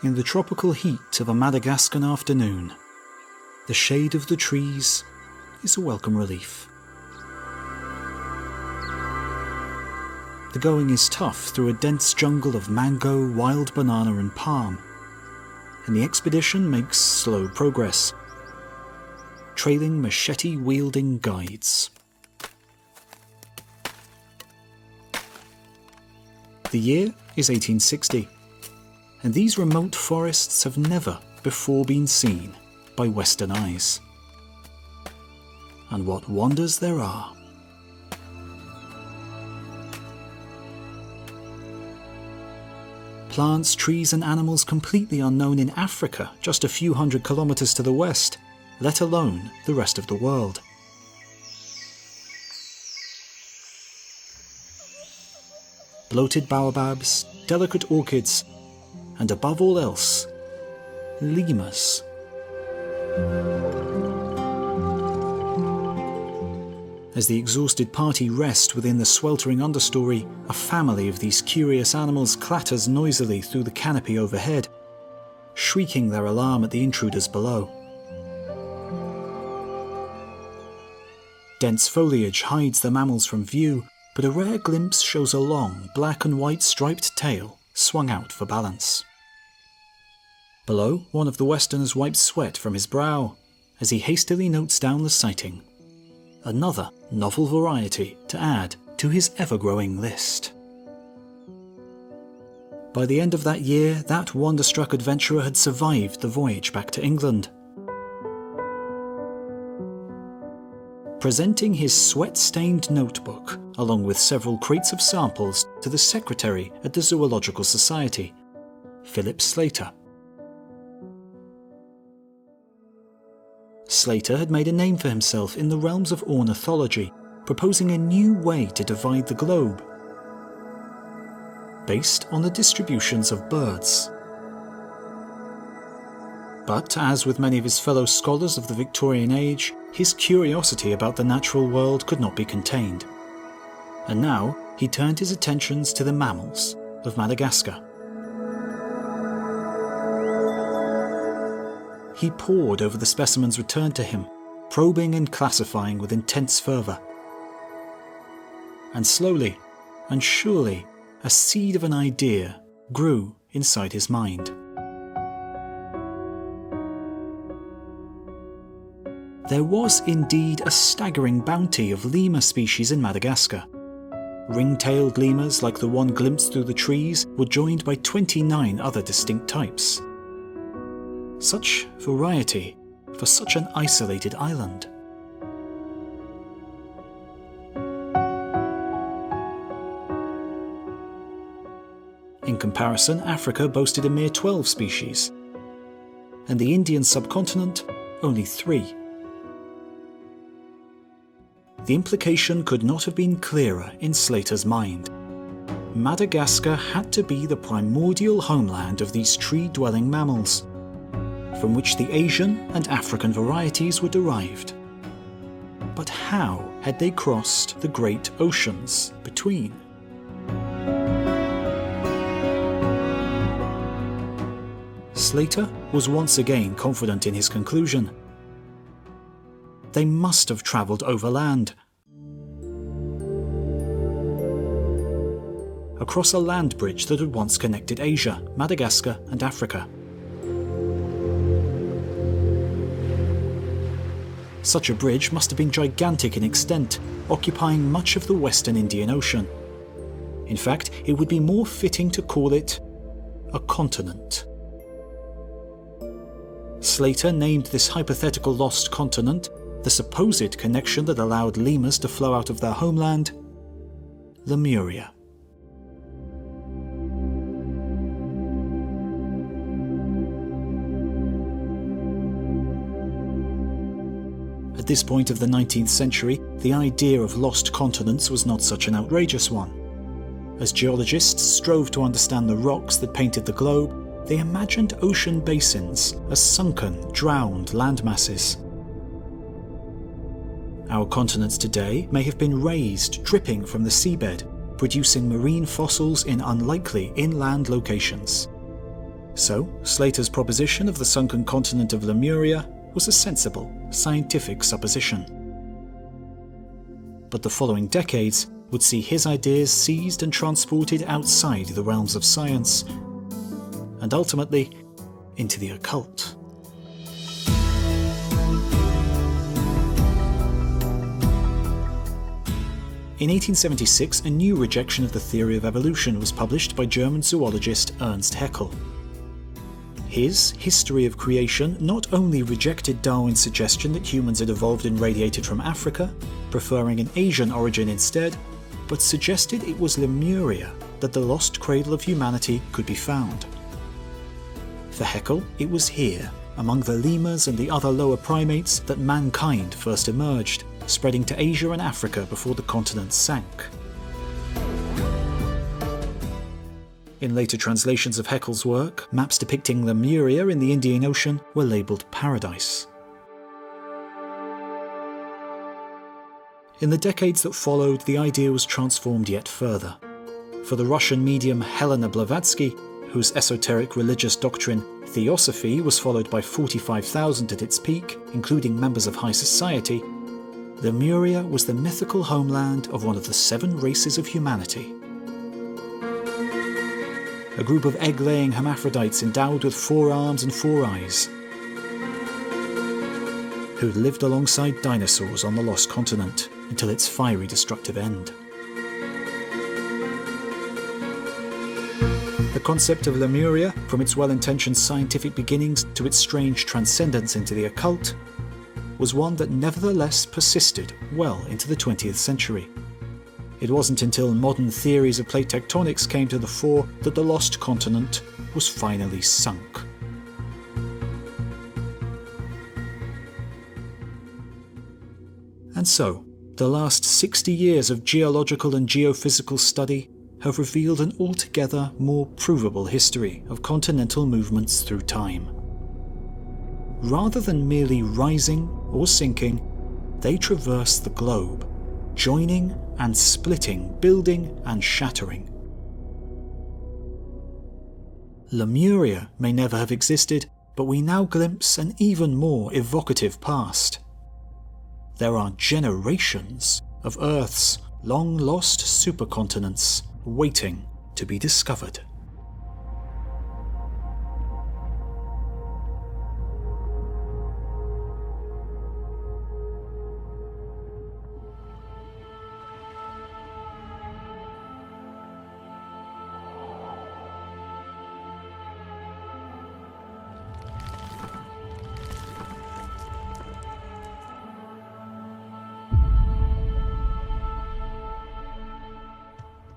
In the tropical heat of a Madagascan afternoon, the shade of the trees is a welcome relief. The going is tough through a dense jungle of mango, wild banana and palm, and the expedition makes slow progress, trailing machete-wielding guides. The year is 1860, and these remote forests have never before been seen by Western eyes. And what wonders there are. Plants, trees and animals completely unknown in Africa, just a few hundred kilometers to the west, let alone the rest of the world. Bloated baobabs, delicate orchids, and above all else, lemurs. As the exhausted party rest within the sweltering understory, a family of these curious animals clatters noisily through the canopy overhead, shrieking their alarm at the intruders below. Dense foliage hides the mammals from view, but a rare glimpse shows a long, black and white striped tail swung out for balance. Below, one of the Westerners wipes sweat from his brow as he hastily notes down the sighting. Another novel variety to add to his ever-growing list. By the end of that year, that wonder-struck adventurer had survived the voyage back to England. Presenting his sweat-stained notebook, along with several crates of samples, to the secretary at the Zoological Society, Philip Slater. Slater had made a name for himself in the realms of ornithology, proposing a new way to divide the globe, based on the distributions of birds. But, as with many of his fellow scholars of the Victorian age, his curiosity about the natural world could not be contained. And now he turned his attentions to the mammals of Madagascar. He pored over the specimens returned to him, probing and classifying with intense fervour. And slowly and surely, a seed of an idea grew inside his mind. There was indeed a staggering bounty of lemur species in Madagascar. Ring-tailed lemurs like the one glimpsed through the trees were joined by 29 other distinct types. Such variety for such an isolated island. In comparison, Africa boasted a mere 12 species, and the Indian subcontinent only 3. The implication could not have been clearer in Slater's mind. Madagascar had to be the primordial homeland of these tree-dwelling mammals, from which the Asian and African varieties were derived. But how had they crossed the great oceans between? Slater was once again confident in his conclusion. They must have travelled overland, across a land bridge that had once connected Asia, Madagascar and Africa. Such a bridge must have been gigantic in extent, occupying much of the western Indian Ocean. In fact, it would be more fitting to call it a continent. Slater named this hypothetical lost continent, the supposed connection that allowed lemurs to flow out of their homeland, Lemuria. At this point of the 19th century, the idea of lost continents was not such an outrageous one. As geologists strove to understand the rocks that painted the globe, they imagined ocean basins as sunken, drowned landmasses. Our continents today may have been raised, dripping from the seabed, producing marine fossils in unlikely inland locations. So, Slater's proposition of the sunken continent of Lemuria was a sensible, scientific supposition. But the following decades would see his ideas seized and transported outside the realms of science, and ultimately into the occult. In 1876, a new rejection of the theory of evolution was published by German zoologist Ernst Haeckel. His History of Creation not only rejected Darwin's suggestion that humans had evolved and radiated from Africa, preferring an Asian origin instead, but suggested it was Lemuria that the lost cradle of humanity could be found. For Haeckel, it was here, among the lemurs and the other lower primates, that mankind first emerged, spreading to Asia and Africa before the continents sank. In later translations of Haeckel's work, maps depicting Lemuria in the Indian Ocean were labelled Paradise. In the decades that followed, the idea was transformed yet further. For the Russian medium Helena Blavatsky, whose esoteric religious doctrine, Theosophy, was followed by 45,000 at its peak, including members of high society, Lemuria was the mythical homeland of one of the 7 races of humanity. A group of egg-laying hermaphrodites endowed with 4 arms and 4 eyes, who'd lived alongside dinosaurs on the lost continent until its fiery destructive end. The concept of Lemuria, from its well-intentioned scientific beginnings to its strange transcendence into the occult, was one that nevertheless persisted well into the 20th century. It wasn't until modern theories of plate tectonics came to the fore that the lost continent was finally sunk. And so, the last 60 years of geological and geophysical study have revealed an altogether more provable history of continental movements through time. Rather than merely rising or sinking, they traverse the globe, joining and splitting, building and shattering. Lemuria may never have existed, but we now glimpse an even more evocative past. There are generations of Earth's long-lost supercontinents waiting to be discovered.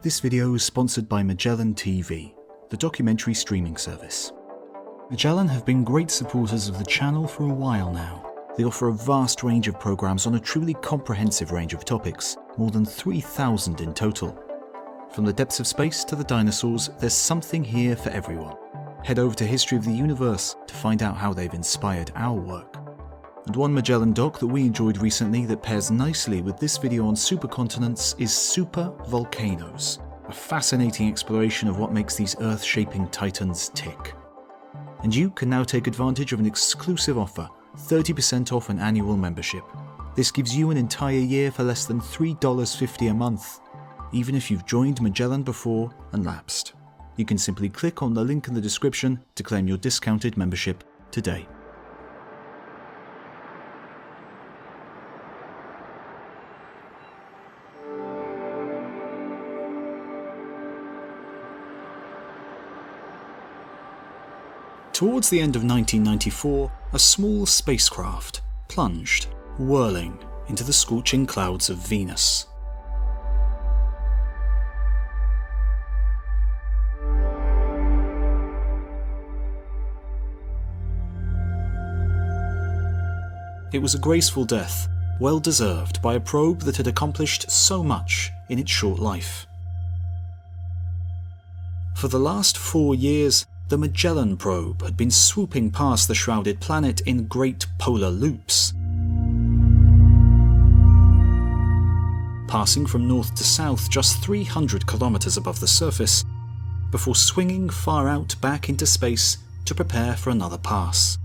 This video is sponsored by Magellan TV, the documentary streaming service. Magellan have been great supporters of the channel for a while now. They offer a vast range of programs on a truly comprehensive range of topics, more than 3,000 in total. From the depths of space to the dinosaurs, there's something here for everyone. Head over to History of the Universe to find out how they've inspired our work. And one Magellan doc that we enjoyed recently that pairs nicely with this video on supercontinents is Volcanoes, a fascinating exploration of what makes these earth-shaping titans tick. And you can now take advantage of an exclusive offer, 30% off an annual membership. This gives you an entire year for less than $3.50 a month, even if you've joined Magellan before and lapsed. You can simply click on the link in the description to claim your discounted membership today. Towards the end of 1994, a small spacecraft plunged, whirling, into the scorching clouds of Venus. It was a graceful death, well deserved by a probe that had accomplished so much in its short life. For the last 4 years, the Magellan probe had been swooping past the shrouded planet in great polar loops, passing from north to south just 300 kilometers above the surface, before swinging far out back into space to prepare for another pass.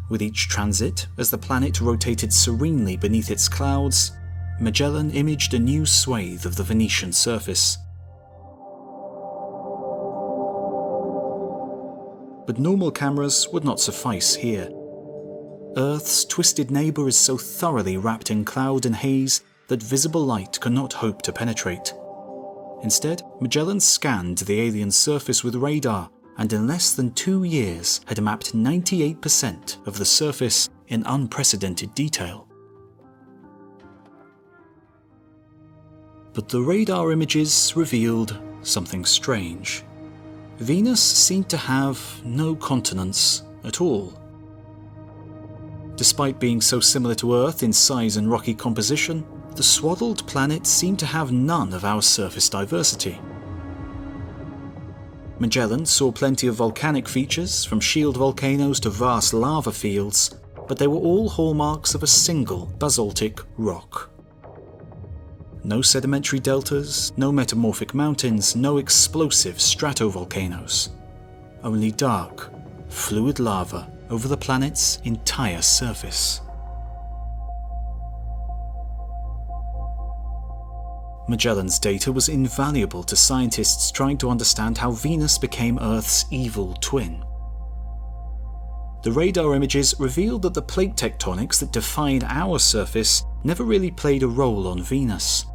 With each transit, as the planet rotated serenely beneath its clouds, Magellan imaged a new swathe of the Venetian surface. But normal cameras would not suffice here. Earth's twisted neighbour is so thoroughly wrapped in cloud and haze that visible light cannot hope to penetrate. Instead, Magellan scanned the alien surface with radar, and in less than 2 years had mapped 98% of the surface in unprecedented detail. But the radar images revealed something strange. Venus seemed to have no continents at all. Despite being so similar to Earth in size and rocky composition, the swaddled planet seemed to have none of our surface diversity. Magellan saw plenty of volcanic features, from shield volcanoes to vast lava fields, but they were all hallmarks of a single basaltic rock. No sedimentary deltas, no metamorphic mountains, no explosive stratovolcanoes. Only dark, fluid lava over the planet's entire surface. Magellan's data was invaluable to scientists trying to understand how Venus became Earth's evil twin. The radar images revealed that the plate tectonics that define our surface never really played a role on Venus.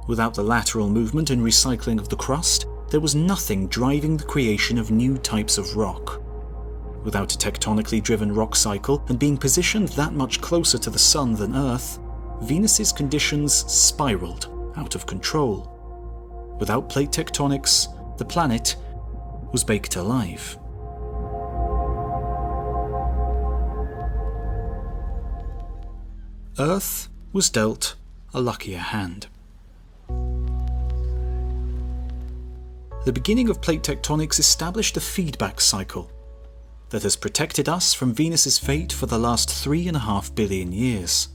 Without the lateral movement and recycling of the crust, there was nothing driving the creation of new types of rock. Without a tectonically driven rock cycle and being positioned that much closer to the Sun than Earth, Venus's conditions spiraled out of control. Without plate tectonics, the planet was baked alive. Earth was dealt a luckier hand. The beginning of plate tectonics established a feedback cycle that has protected us from Venus's fate for the last 3.5 billion years.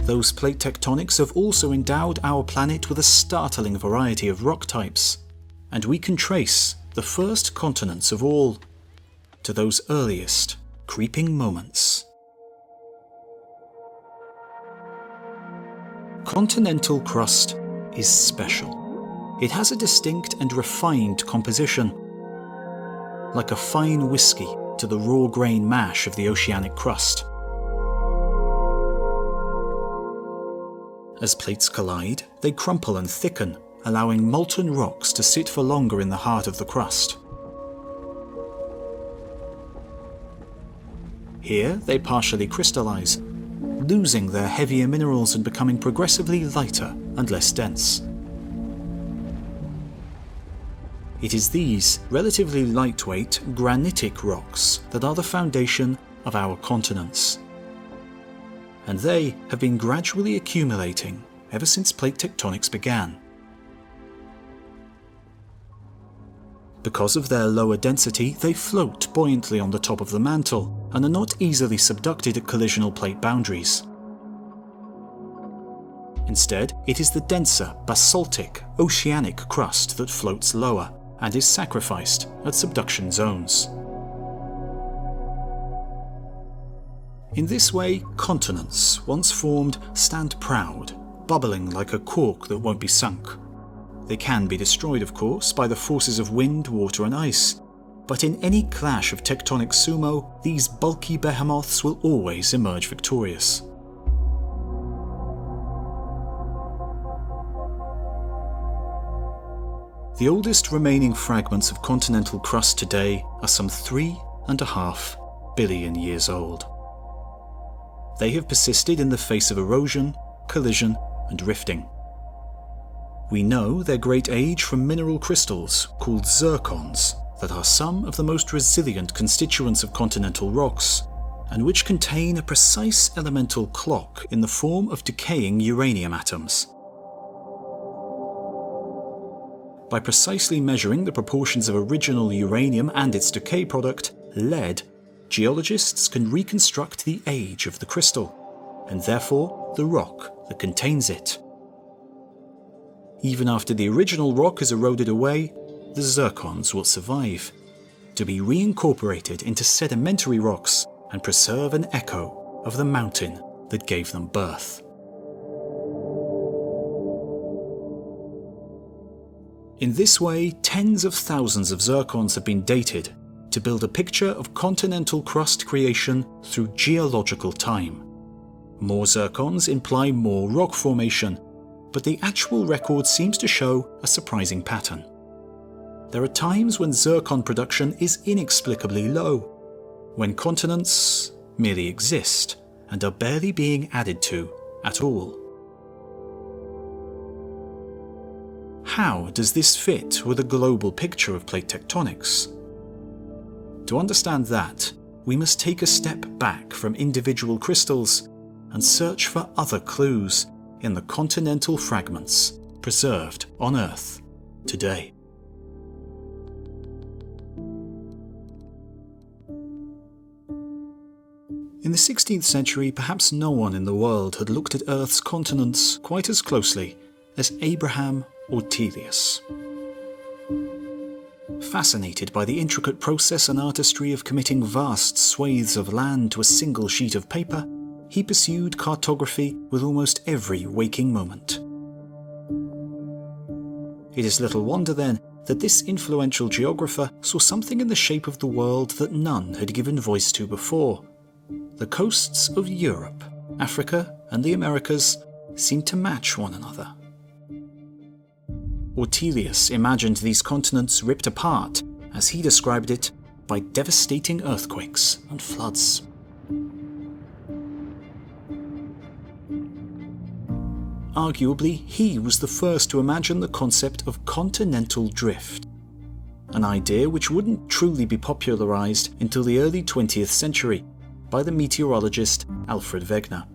Those plate tectonics have also endowed our planet with a startling variety of rock types, and we can trace the first continents of all to those earliest creeping moments. Continental crust is special. It has a distinct and refined composition, like a fine whiskey to the raw grain mash of the oceanic crust. As plates collide, they crumple and thicken, allowing molten rocks to sit for longer in the heart of the crust. Here, they partially crystallize, losing their heavier minerals and becoming progressively lighter and less dense. It is these relatively lightweight granitic rocks that are the foundation of our continents. And they have been gradually accumulating ever since plate tectonics began. Because of their lower density, they float buoyantly on the top of the mantle and are not easily subducted at collisional plate boundaries. Instead, it is the denser, basaltic, oceanic crust that floats lower and is sacrificed at subduction zones. In this way, continents, once formed, stand proud, bubbling like a cork that won't be sunk. They can be destroyed, of course, by the forces of wind, water and ice, but in any clash of tectonic sumo, these bulky behemoths will always emerge victorious. The oldest remaining fragments of continental crust today are some 3.5 billion years old. They have persisted in the face of erosion, collision, and rifting. We know their great age from mineral crystals called zircons that are some of the most resilient constituents of continental rocks, and which contain a precise elemental clock in the form of decaying uranium atoms. By precisely measuring the proportions of original uranium and its decay product, lead, geologists can reconstruct the age of the crystal, and therefore the rock that contains it. Even after the original rock is eroded away, the zircons will survive, to be reincorporated into sedimentary rocks and preserve an echo of the mountain that gave them birth. In this way, tens of thousands of zircons have been dated to build a picture of continental crust creation through geological time. More zircons imply more rock formation, but the actual record seems to show a surprising pattern. There are times when zircon production is inexplicably low, when continents merely exist and are barely being added to at all. How does this fit with a global picture of plate tectonics? To understand that, we must take a step back from individual crystals and search for other clues in the continental fragments preserved on Earth today. In the 16th century, perhaps no one in the world had looked at Earth's continents quite as closely as Abraham Ortelius. Fascinated by the intricate process and artistry of committing vast swathes of land to a single sheet of paper, he pursued cartography with almost every waking moment. It is little wonder, then, that this influential geographer saw something in the shape of the world that none had given voice to before. The coasts of Europe, Africa, and the Americas seemed to match one another. Ortelius imagined these continents ripped apart, as he described it, by devastating earthquakes and floods. Arguably, he was the first to imagine the concept of continental drift, an idea which wouldn't truly be popularized until the early 20th century by the meteorologist Alfred Wegener.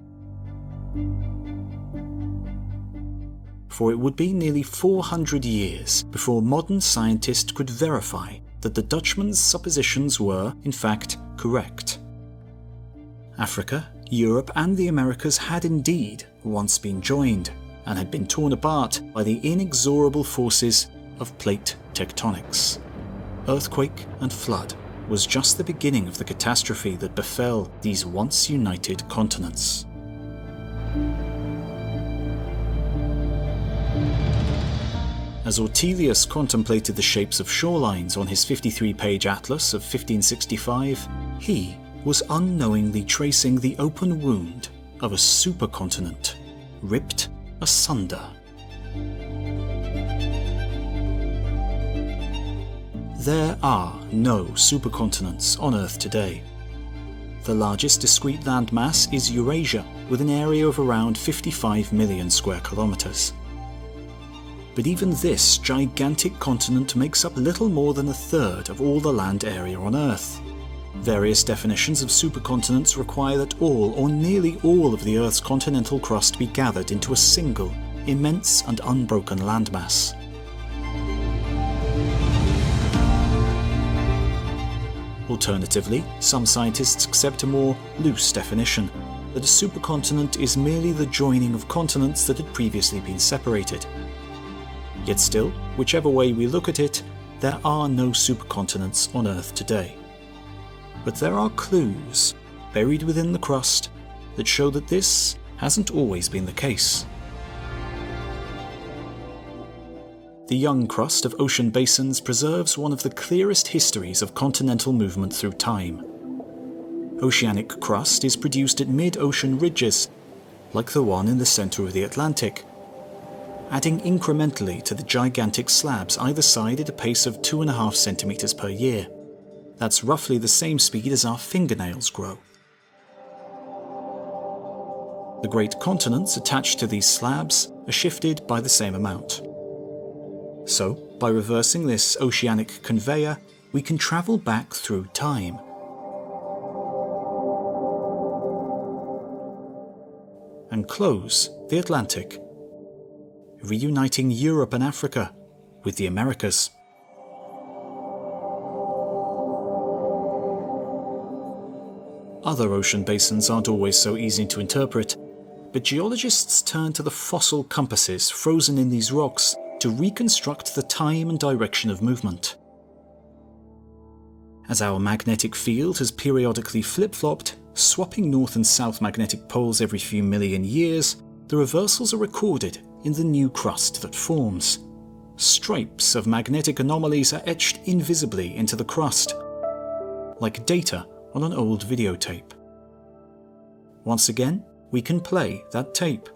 For it would be nearly 400 years before modern scientists could verify that the Dutchman's suppositions were, in fact, correct. Africa, Europe, and the Americas had indeed once been joined and had been torn apart by the inexorable forces of plate tectonics. Earthquake and flood was just the beginning of the catastrophe that befell these once united continents. As Ortelius contemplated the shapes of shorelines on his 53-page atlas of 1565, he was unknowingly tracing the open wound of a supercontinent, ripped asunder. There are no supercontinents on Earth today. The largest discrete landmass is Eurasia, with an area of around 55 million square kilometers. But even this gigantic continent makes up little more than a third of all the land area on Earth. Various definitions of supercontinents require that all or nearly all of the Earth's continental crust be gathered into a single, immense and unbroken landmass. Alternatively, some scientists accept a more loose definition, that a supercontinent is merely the joining of continents that had previously been separated. Yet still, whichever way we look at it, there are no supercontinents on Earth today. But there are clues buried within the crust that show that this hasn't always been the case. The young crust of ocean basins preserves one of the clearest histories of continental movement through time. Oceanic crust is produced at mid-ocean ridges, like the one in the center of the Atlantic, adding incrementally to the gigantic slabs either side at a pace of 2.5 centimeters per year. That's roughly the same speed as our fingernails grow. The great continents attached to these slabs are shifted by the same amount. So, by reversing this oceanic conveyor, we can travel back through time. And close the Atlantic, reuniting Europe and Africa with the Americas. Other ocean basins aren't always so easy to interpret, but geologists turn to the fossil compasses frozen in these rocks to reconstruct the time and direction of movement. As our magnetic field has periodically flip-flopped, swapping north and south magnetic poles every few million years, the reversals are recorded in the new crust that forms. Stripes of magnetic anomalies are etched invisibly into the crust, like data on an old videotape. Once again, we can play that tape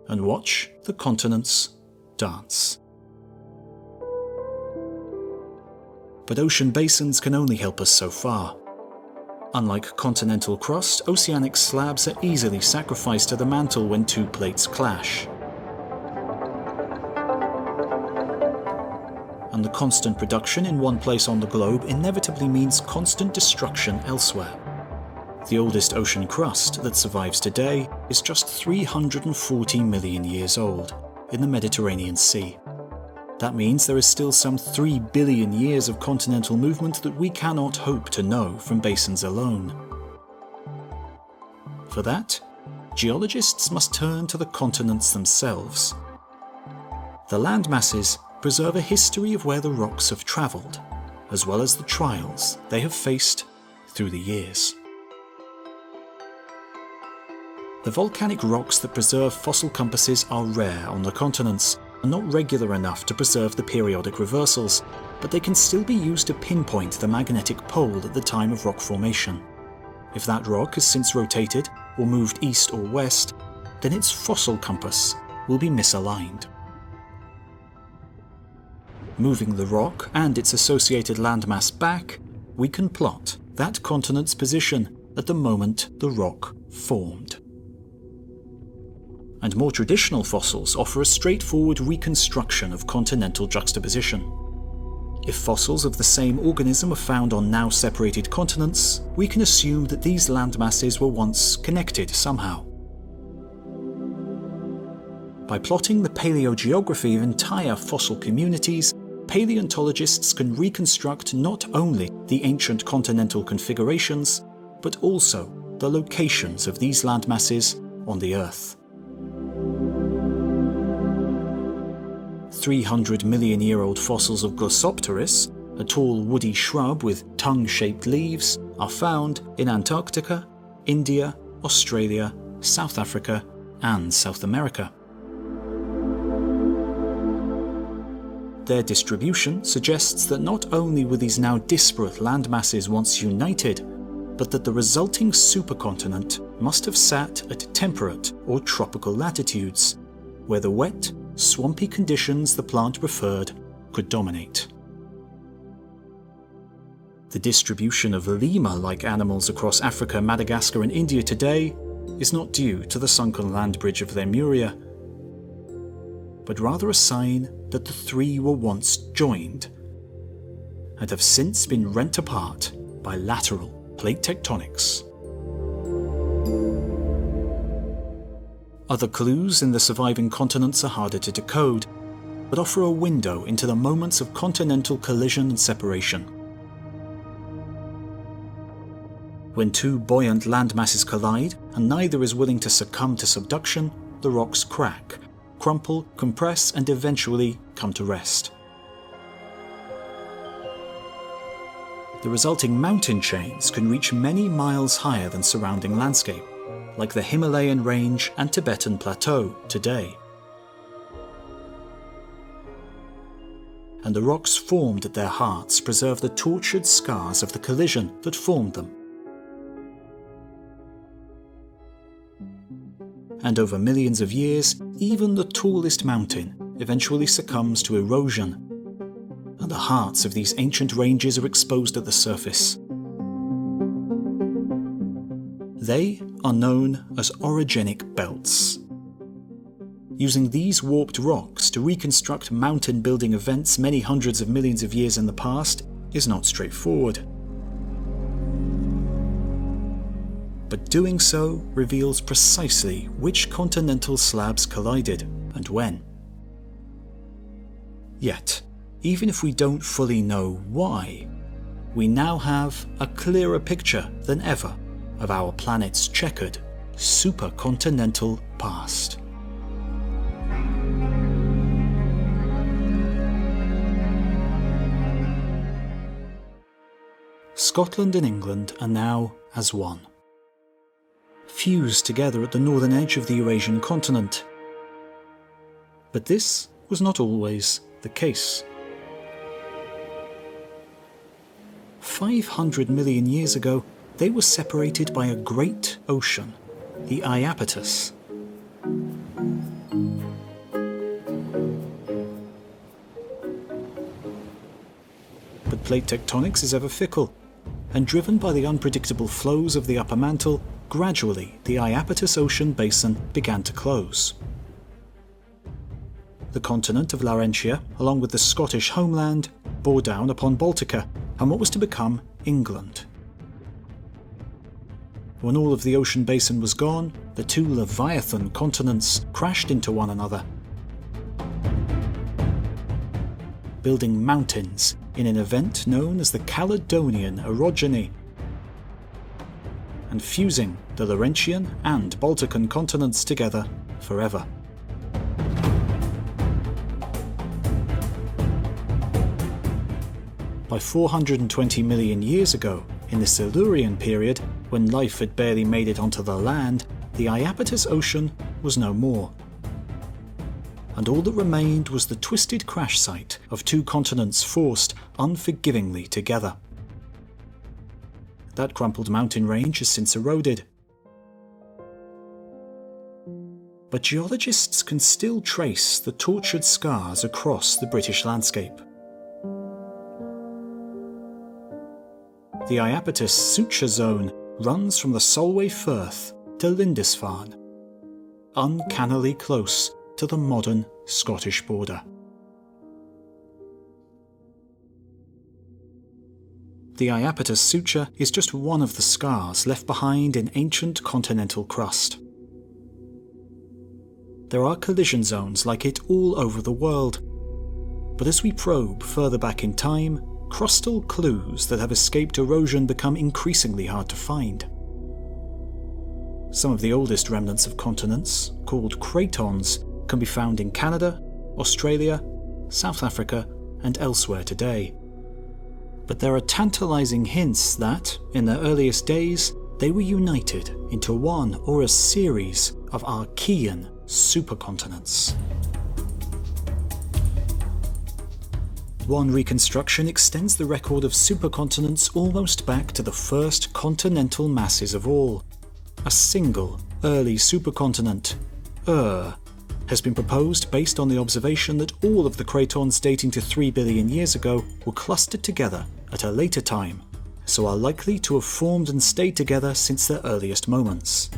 and watch the continents dance. But ocean basins can only help us so far. Unlike continental crust, oceanic slabs are easily sacrificed to the mantle when two plates clash. And the constant production in one place on the globe inevitably means constant destruction elsewhere. The oldest ocean crust that survives today is just 340 million years old, in the Mediterranean Sea. That means there is still some 3 billion years of continental movement that we cannot hope to know from basins alone. For that, geologists must turn to the continents themselves. The land masses preserve a history of where the rocks have travelled, as well as the trials they have faced through the years. The volcanic rocks that preserve fossil compasses are rare on the continents, and not regular enough to preserve the periodic reversals, but they can still be used to pinpoint the magnetic pole at the time of rock formation. If that rock has since rotated or moved east or west, then its fossil compass will be misaligned. Moving the rock and its associated landmass back, we can plot that continent's position at the moment the rock formed. And more traditional fossils offer a straightforward reconstruction of continental juxtaposition. If fossils of the same organism are found on now separated continents, we can assume that these landmasses were once connected somehow. By plotting the paleogeography of entire fossil communities, paleontologists can reconstruct not only the ancient continental configurations, but also the locations of these landmasses on the Earth. 300-million-year-old fossils of Glossopteris, a tall woody shrub with tongue-shaped leaves, are found in Antarctica, India, Australia, South Africa, and South America. Their distribution suggests that not only were these now disparate landmasses once united, but that the resulting supercontinent must have sat at temperate or tropical latitudes, where the wet, swampy conditions the plant preferred could dominate. The distribution of lemur-like animals across Africa, Madagascar and India today is not due to the sunken land bridge of Lemuria, but rather a sign that the three were once joined and have since been rent apart by lateral plate tectonics. Other clues in the surviving continents are harder to decode, but offer a window into the moments of continental collision and separation. When two buoyant landmasses collide, and neither is willing to succumb to subduction, the rocks crack, crumple, compress, and eventually come to rest. The resulting mountain chains can reach many miles higher than surrounding landscape, like the Himalayan range and Tibetan plateau today. And the rocks formed at their hearts preserve the tortured scars of the collision that formed them. And over millions of years, even the tallest mountain eventually succumbs to erosion, and the hearts of these ancient ranges are exposed at the surface. They are known as orogenic belts. Using these warped rocks to reconstruct mountain-building events many hundreds of millions of years in the past is not straightforward. But doing so reveals precisely which continental slabs collided and when. Yet, even if we don't fully know why, we now have a clearer picture than ever of our planet's checkered supercontinental past. Scotland and England are now as one, fused together at the northern edge of the Eurasian continent. But this was not always the case. 500 million years ago, they were separated by a great ocean, the Iapetus. But plate tectonics is ever fickle, and driven by the unpredictable flows of the upper mantle, gradually the Iapetus ocean basin began to close. The continent of Laurentia, along with the Scottish homeland, bore down upon Baltica and what was to become England. When all of the ocean basin was gone, the two Leviathan continents crashed into one another, building mountains in an event known as the Caledonian Orogeny, and fusing the Laurentian and Baltican continents together forever. By 420 million years ago, in the Silurian period, when life had barely made it onto the land, the Iapetus Ocean was no more. And all that remained was the twisted crash site of two continents forced unforgivingly together. That crumpled mountain range has since eroded. But geologists can still trace the tortured scars across the British landscape. The Iapetus suture zone runs from the Solway Firth to Lindisfarne, uncannily close to the modern Scottish border. The Iapetus suture is just one of the scars left behind in ancient continental crust. There are collision zones like it all over the world, but as we probe further back in time, crustal clues that have escaped erosion become increasingly hard to find. Some of the oldest remnants of continents, called cratons, can be found in Canada, Australia, South Africa, and elsewhere today. But there are tantalizing hints that, in their earliest days, they were united into one or a series of Archean supercontinents. One reconstruction extends the record of supercontinents almost back to the first continental masses of all. A single early supercontinent, has been proposed based on the observation that all of the cratons dating to 3 billion years ago were clustered together at a later time, so are likely to have formed and stayed together since their earliest moments.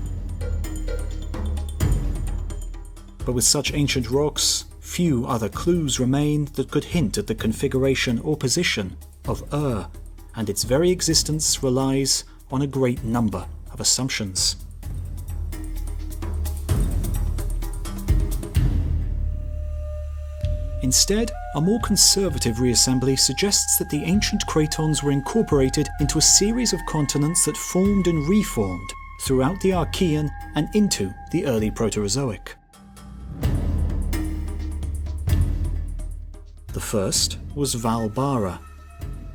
But with such ancient rocks, few other clues remain that could hint at the configuration or position of and its very existence relies on a great number of assumptions. Instead, a more conservative reassembly suggests that the ancient cratons were incorporated into a series of continents that formed and reformed throughout the Archean and into the early Proterozoic. The first was Valbara,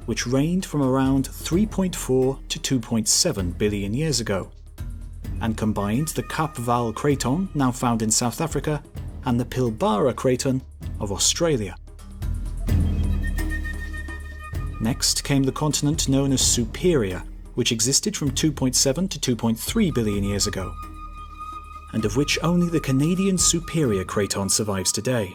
which reigned from around 3.4 to 2.7 billion years ago, and combined the Kap Val craton, now found in South Africa, and the Pilbara craton of Australia. Next came the continent known as Superior, which existed from 2.7 to 2.3 billion years ago, and of which only the Canadian Superior craton survives today.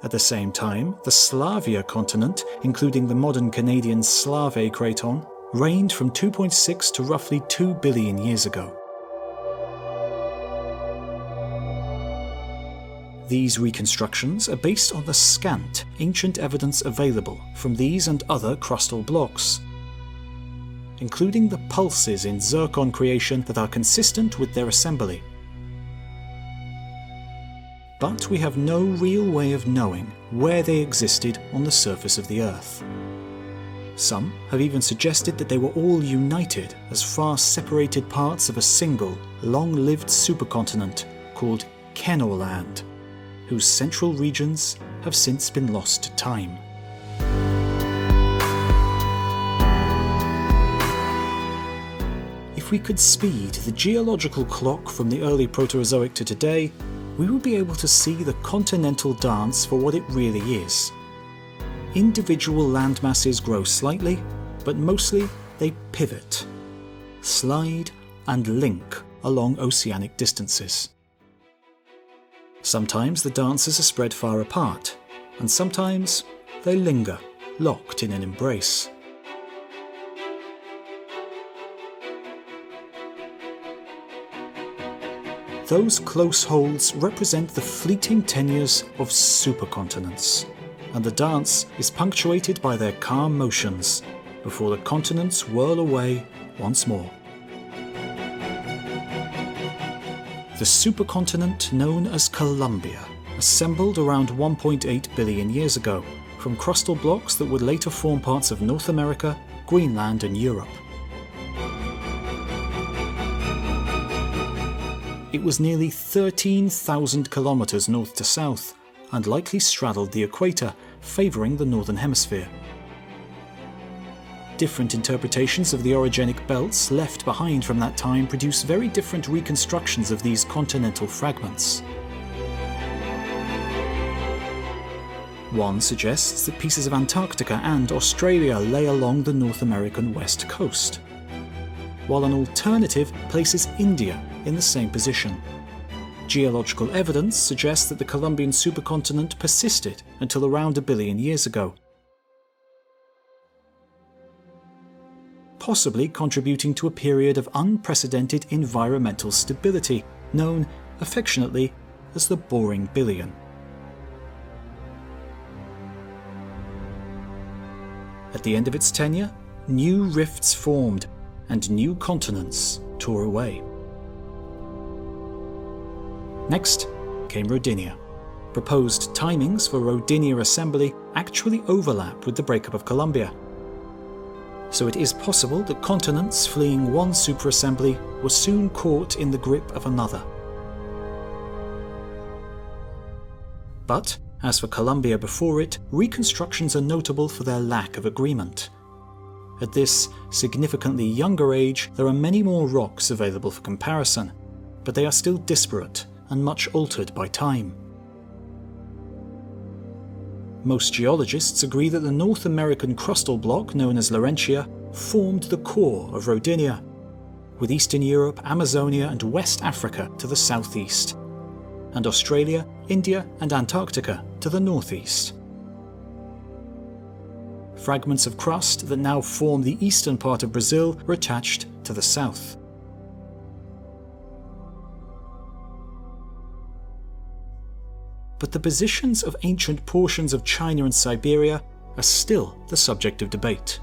At the same time, the Slavia continent, including the modern Canadian Slave craton, reigned from 2.6 to roughly 2 billion years ago. These reconstructions are based on the scant ancient evidence available from these and other crustal blocks, including the pulses in zircon creation that are consistent with their assembly. But we have no real way of knowing where they existed on the surface of the Earth. Some have even suggested that they were all united as far separated parts of a single, long-lived supercontinent called Kenorland, whose central regions have since been lost to time. If we could speed the geological clock from the early Proterozoic to today, we would be able to see the continental dance for what it really is. Individual landmasses grow slightly, but mostly they pivot, slide, and link along oceanic distances. Sometimes the dances are spread far apart, and sometimes they linger, locked in an embrace. Those close holds represent the fleeting tenures of supercontinents, and the dance is punctuated by their calm motions before the continents whirl away once more. The supercontinent known as Columbia assembled around 1.8 billion years ago from crustal blocks that would later form parts of North America, Greenland, and Europe. It was nearly 13,000 kilometers north to south, and likely straddled the equator, favouring the northern hemisphere. Different interpretations of the orogenic belts left behind from that time produce very different reconstructions of these continental fragments. One suggests that pieces of Antarctica and Australia lay along the North American west coast, while an alternative places India in the same position. Geological evidence suggests that the Columbian supercontinent persisted until around 1 billion years ago, possibly contributing to a period of unprecedented environmental stability, known affectionately as the Boring Billion. At the end of its tenure, new rifts formed and new continents tore away. Next came Rodinia. Proposed timings for Rodinia assembly actually overlap with the breakup of Columbia. So it is possible that continents fleeing one superassembly were soon caught in the grip of another. But, as for Columbia before it, reconstructions are notable for their lack of agreement. At this significantly younger age, there are many more rocks available for comparison, but they are still disparate and much altered by time. Most geologists agree that the North American crustal block known as Laurentia formed the core of Rodinia, with Eastern Europe, Amazonia and West Africa to the southeast, and Australia, India and Antarctica to the northeast. Fragments of crust that now form the eastern part of Brazil were attached to the south. But the positions of ancient portions of China and Siberia are still the subject of debate.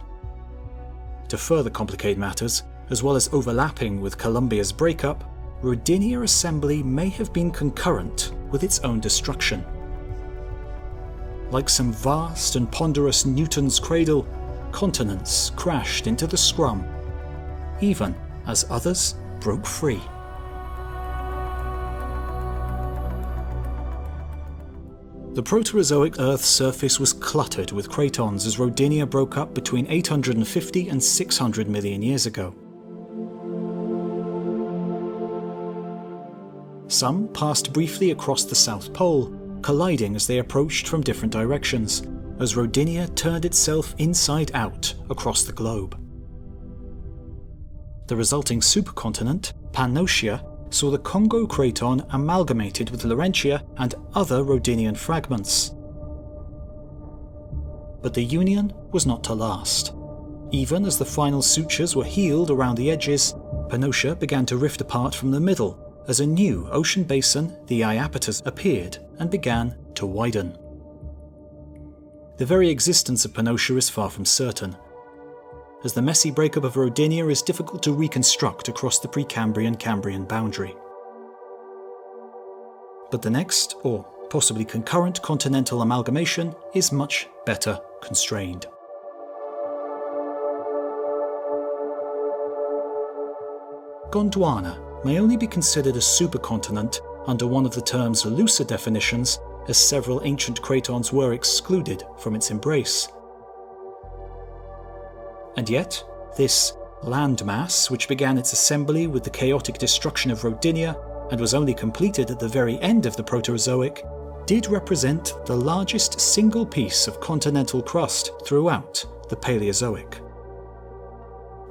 To further complicate matters, as well as overlapping with Columbia's breakup, Rodinia assembly may have been concurrent with its own destruction. Like some vast and ponderous Newton's cradle, continents crashed into the scrum, even as others broke free. The Proterozoic Earth's surface was cluttered with cratons as Rodinia broke up between 850 and 600 million years ago. Some passed briefly across the South Pole, colliding as they approached from different directions, as Rodinia turned itself inside out across the globe. The resulting supercontinent, Pannotia, saw the Congo craton amalgamated with Laurentia and other Rodinian fragments. But the union was not to last. Even as the final sutures were healed around the edges, Pannotia began to rift apart from the middle as a new ocean basin, the Iapetus, appeared and began to widen. The very existence of Pannotia is far from certain, as the messy breakup of Rodinia is difficult to reconstruct across the Precambrian-Cambrian boundary. But the next, or possibly concurrent, continental amalgamation is much better constrained. Gondwana may only be considered a supercontinent under one of the term's looser definitions, as several ancient cratons were excluded from its embrace. And yet, this landmass, which began its assembly with the chaotic destruction of Rodinia and was only completed at the very end of the Proterozoic, did represent the largest single piece of continental crust throughout the Paleozoic.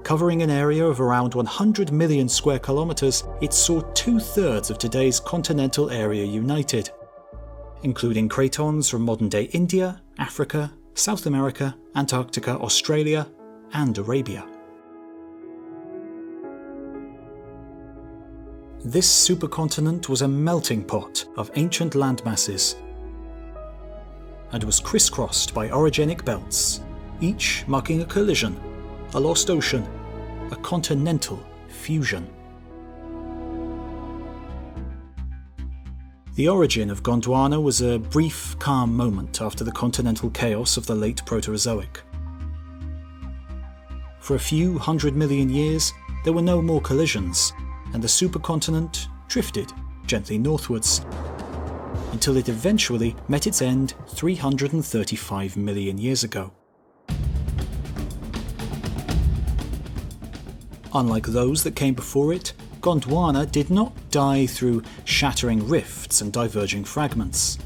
Covering an area of around 100 million square kilometers, it saw 2/3 of today's continental area united, including cratons from modern-day India, Africa, South America, Antarctica, Australia, and Arabia. This supercontinent was a melting pot of ancient landmasses and was crisscrossed by orogenic belts, each marking a collision, a lost ocean, a continental fusion. The origin of Gondwana was a brief, calm moment after the continental chaos of the late Proterozoic. For a few 100 million years, there were no more collisions, and the supercontinent drifted gently northwards, until it eventually met its end 335 million years ago. Unlike those that came before it, Gondwana did not die through shattering rifts and diverging fragments.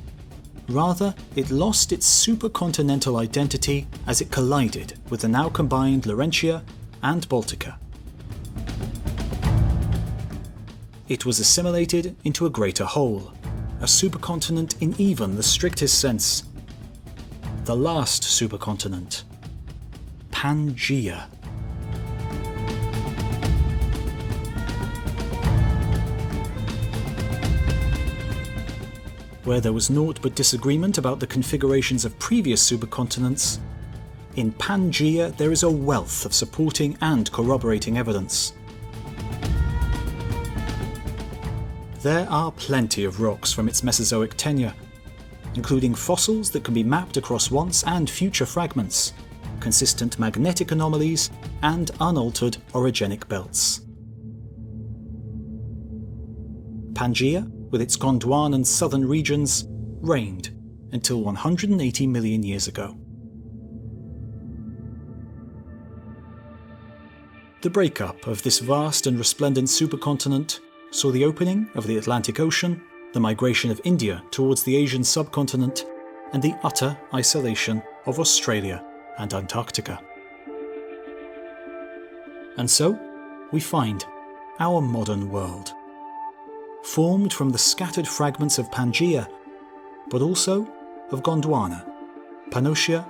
Rather, it lost its supercontinental identity as it collided with the now combined Laurentia and Baltica. It was assimilated into a greater whole, a supercontinent in even the strictest sense. The last supercontinent, Pangaea. Where there was naught but disagreement about the configurations of previous supercontinents, in Pangaea there is a wealth of supporting and corroborating evidence. There are plenty of rocks from its Mesozoic tenure, including fossils that can be mapped across once and future fragments, consistent magnetic anomalies, and unaltered orogenic belts. Pangaea, with its Gondwanan southern regions, reigned until 180 million years ago. The breakup of this vast and resplendent supercontinent saw the opening of the Atlantic Ocean, the migration of India towards the Asian subcontinent, and the utter isolation of Australia and Antarctica. And so, we find our modern world, formed from the scattered fragments of Pangaea, but also of Gondwana, Pannotia,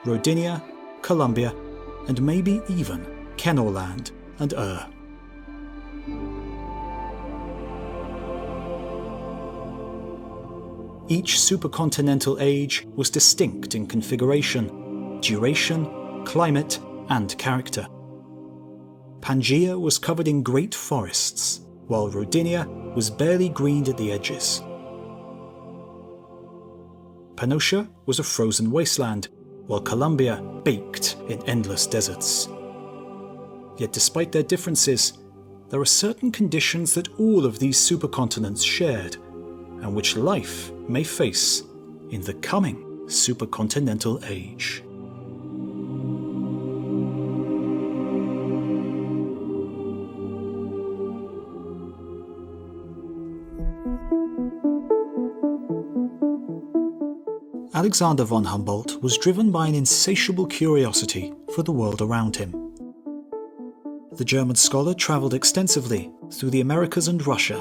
Rodinia, Columbia, and maybe even Kenorland and Ur. Each supercontinental age was distinct in configuration, duration, climate, and character. Pangaea was covered in great forests, while Rodinia was barely greened at the edges. Pannotia was a frozen wasteland, while Columbia baked in endless deserts. Yet despite their differences, there are certain conditions that all of these supercontinents shared, and which life may face in the coming supercontinental age. Alexander von Humboldt was driven by an insatiable curiosity for the world around him. The German scholar travelled extensively through the Americas and Russia,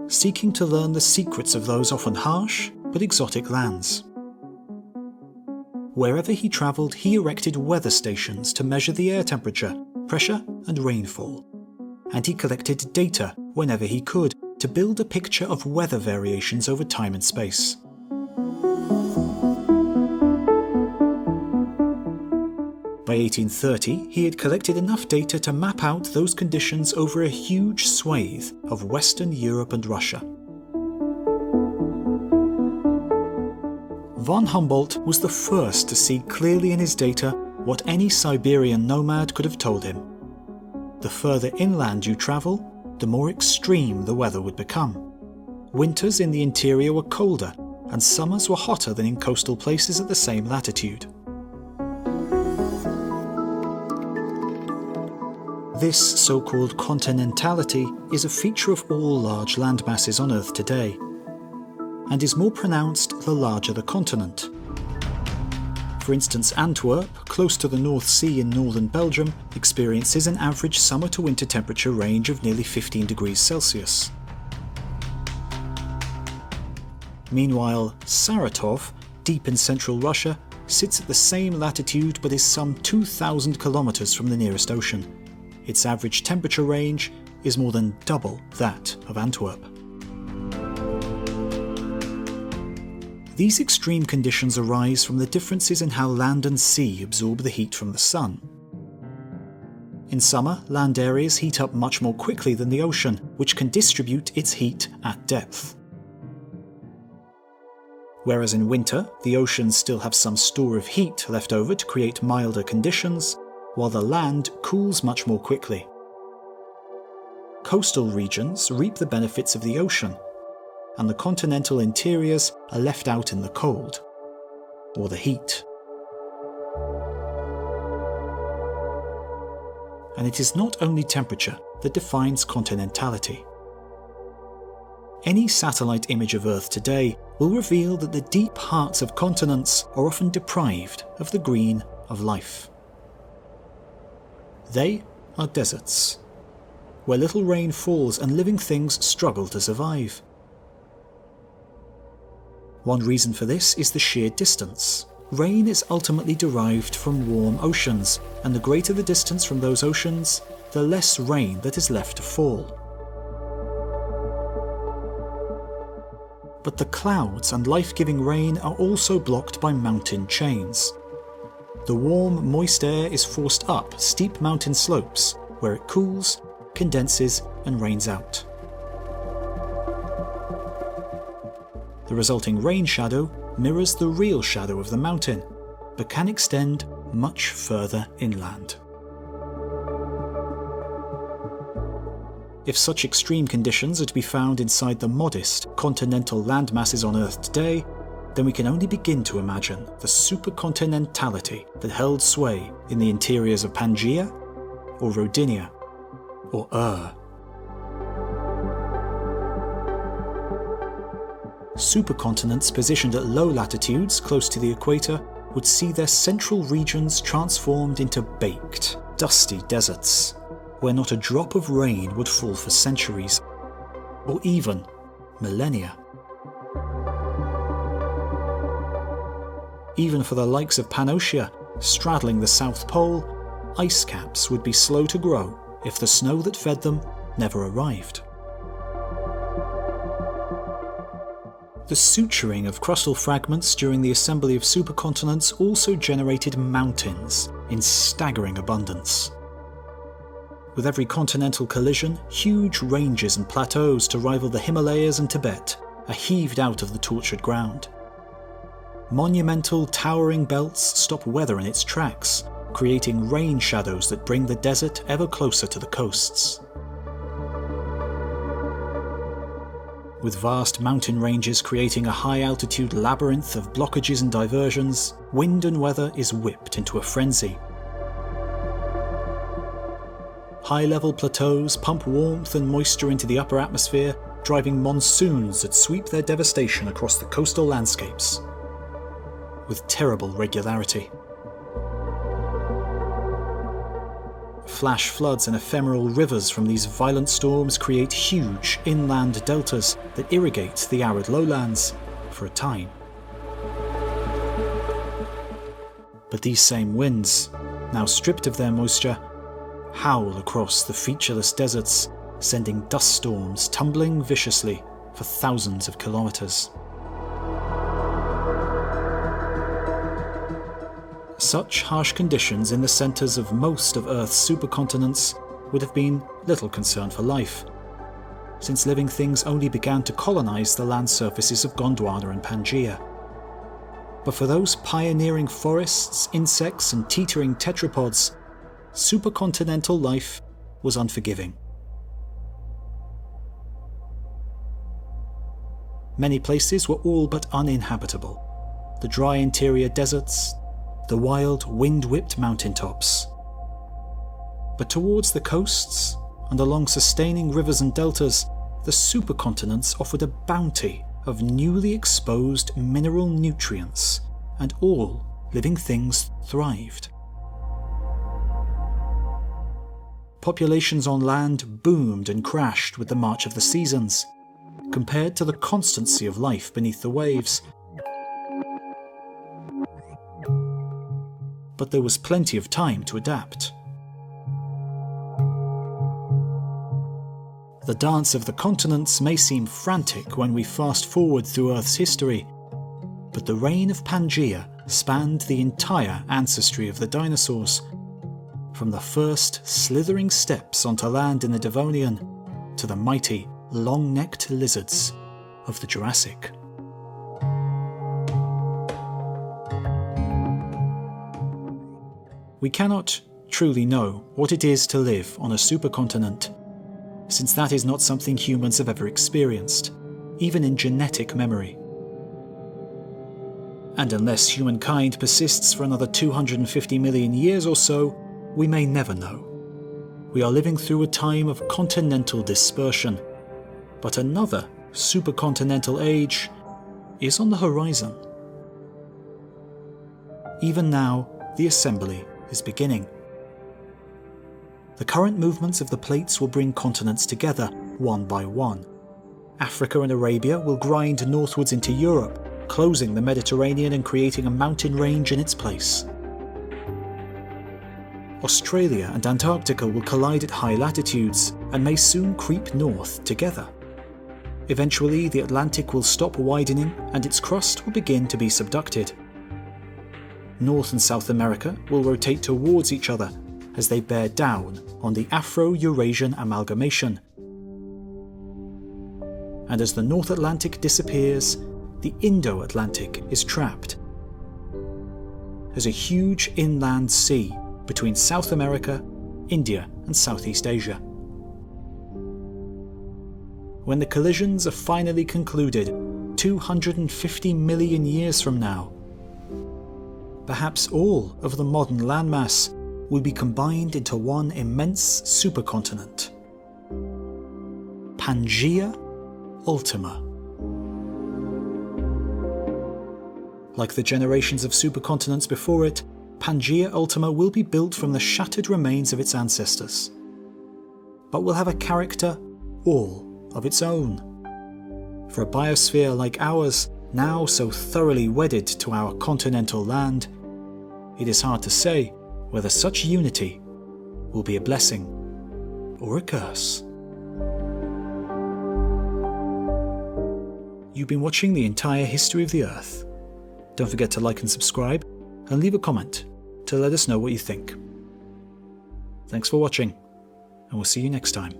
seeking to learn the secrets of those often harsh but exotic lands. Wherever he travelled, he erected weather stations to measure the air temperature, pressure, and rainfall, and he collected data whenever he could to build a picture of weather variations over time and space. By 1830, he had collected enough data to map out those conditions over a huge swathe of Western Europe and Russia. Von Humboldt was the first to see clearly in his data what any Siberian nomad could have told him. The further inland you travel, the more extreme the weather would become. Winters in the interior were colder, and summers were hotter than in coastal places at the same latitude. This so-called continentality is a feature of all large landmasses on Earth today, and is more pronounced the larger the continent. For instance, Antwerp, close to the North Sea in northern Belgium, experiences an average summer to winter temperature range of nearly 15 degrees Celsius. Meanwhile, Saratov, deep in central Russia, sits at the same latitude but is some 2,000 kilometers from the nearest ocean. Its average temperature range is more than double that of Antwerp. These extreme conditions arise from the differences in how land and sea absorb the heat from the sun. In summer, land areas heat up much more quickly than the ocean, which can distribute its heat at depth. Whereas in winter, the oceans still have some store of heat left over to create milder conditions, while the land cools much more quickly. Coastal regions reap the benefits of the ocean, and the continental interiors are left out in the cold, or the heat. And it is not only temperature that defines continentality. Any satellite image of Earth today will reveal that the deep hearts of continents are often deprived of the green of life. They are deserts, where little rain falls and living things struggle to survive. One reason for this is the sheer distance. Rain is ultimately derived from warm oceans, and the greater the distance from those oceans, the less rain that is left to fall. But the clouds and life-giving rain are also blocked by mountain chains. The warm, moist air is forced up steep mountain slopes, where it cools, condenses, and rains out. The resulting rain shadow mirrors the real shadow of the mountain, but can extend much further inland. If such extreme conditions are to be found inside the modest continental landmasses on Earth today, then we can only begin to imagine the supercontinentality that held sway in the interiors of Pangaea, or Rodinia, or Supercontinents positioned at low latitudes close to the equator would see their central regions transformed into baked, dusty deserts, where not a drop of rain would fall for centuries, or even millennia. Even for the likes of Pannotia, straddling the South Pole, ice caps would be slow to grow if the snow that fed them never arrived. The suturing of crustal fragments during the assembly of supercontinents also generated mountains in staggering abundance. With every continental collision, huge ranges and plateaus to rival the Himalayas and Tibet are heaved out of the tortured ground. Monumental, towering belts stop weather in its tracks, creating rain shadows that bring the desert ever closer to the coasts. With vast mountain ranges creating a high-altitude labyrinth of blockages and diversions, wind and weather is whipped into a frenzy. High-level plateaus pump warmth and moisture into the upper atmosphere, driving monsoons that sweep their devastation across the coastal landscapes with terrible regularity. Flash floods and ephemeral rivers from these violent storms create huge inland deltas that irrigate the arid lowlands for a time. But these same winds, now stripped of their moisture, howl across the featureless deserts, sending dust storms tumbling viciously for thousands of kilometers. Such harsh conditions in the centers of most of Earth's supercontinents would have been little concern for life, since living things only began to colonize the land surfaces of Gondwana and Pangaea. But for those pioneering forests, insects, and teetering tetrapods, supercontinental life was unforgiving. many places were all but uninhabitable. The dry interior deserts, the wild, wind-whipped mountaintops. But towards the coasts, and along sustaining rivers and deltas, the supercontinents offered a bounty of newly exposed mineral nutrients, and all living things thrived. Populations on land boomed and crashed with the march of the seasons, compared to the constancy of life beneath the waves. But there was plenty of time to adapt. The dance of the continents may seem frantic when we fast forward through Earth's history, but the reign of Pangaea spanned the entire ancestry of the dinosaurs, from the first slithering steps onto land in the Devonian to the mighty, long-necked lizards of the Jurassic. We cannot truly know what it is to live on a supercontinent, since that is not something humans have ever experienced, even in genetic memory. And unless humankind persists for another 250 million years or so, we may never know. We are living through a time of continental dispersion, but another supercontinental age is on the horizon. Even now, the assembly is beginning. The current movements of the plates will bring continents together, one by one. Africa and Arabia will grind northwards into Europe, closing the Mediterranean and creating a mountain range in its place. Australia and Antarctica will collide at high latitudes and may soon creep north together. Eventually, the Atlantic will stop widening and its crust will begin to be subducted. North and South America will rotate towards each other as they bear down on the Afro-Eurasian amalgamation. And as the North Atlantic disappears, the Indo-Atlantic is trapped. As a huge inland sea between South America, India and Southeast Asia. When the collisions are finally concluded, 250 million years from now, perhaps all of the modern landmass will be combined into one immense supercontinent. Pangaea Ultima. Like the generations of supercontinents before it, Pangaea Ultima will be built from the shattered remains of its ancestors, but will have a character all of its own. For a biosphere like ours, now so thoroughly wedded to our continental land, it is hard to say whether such unity will be a blessing or a curse. You've been watching the entire history of the Earth. Don't forget to like and subscribe, and leave a comment to let us know what you think. Thanks for watching, and we'll see you next time.